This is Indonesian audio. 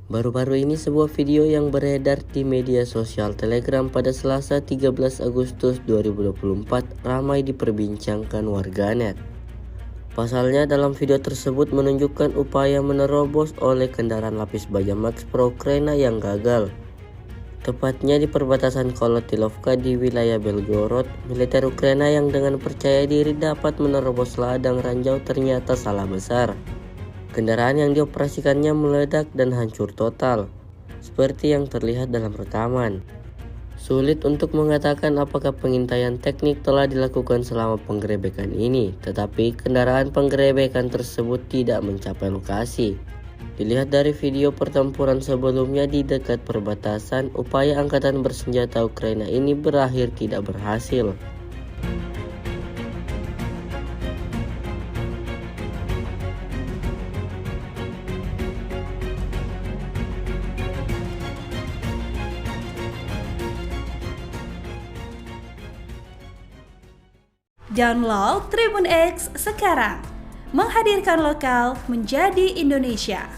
Baru-baru ini sebuah video yang beredar di media sosial Telegram pada Selasa 13 Agustus 2024 ramai diperbincangkan warganet. Pasalnya dalam video tersebut menunjukkan upaya menerobos oleh kendaraan lapis baja Max Pro Ukraina yang gagal. Tepatnya di perbatasan Kolotilovka di wilayah Belgorod, militer Ukraina yang dengan percaya diri dapat menerobos ladang ranjau ternyata salah besar. Kendaraan yang dioperasikannya meledak dan hancur total, seperti yang terlihat dalam rekaman. Sulit untuk mengatakan apakah pengintaian teknik telah dilakukan selama penggerebekan ini, tetapi kendaraan penggerebekan tersebut tidak mencapai lokasi. Dilihat dari video pertempuran sebelumnya di dekat perbatasan, upaya angkatan bersenjata Ukraina ini berakhir tidak berhasil. Download Tribun X sekarang, menghadirkan lokal menjadi Indonesia.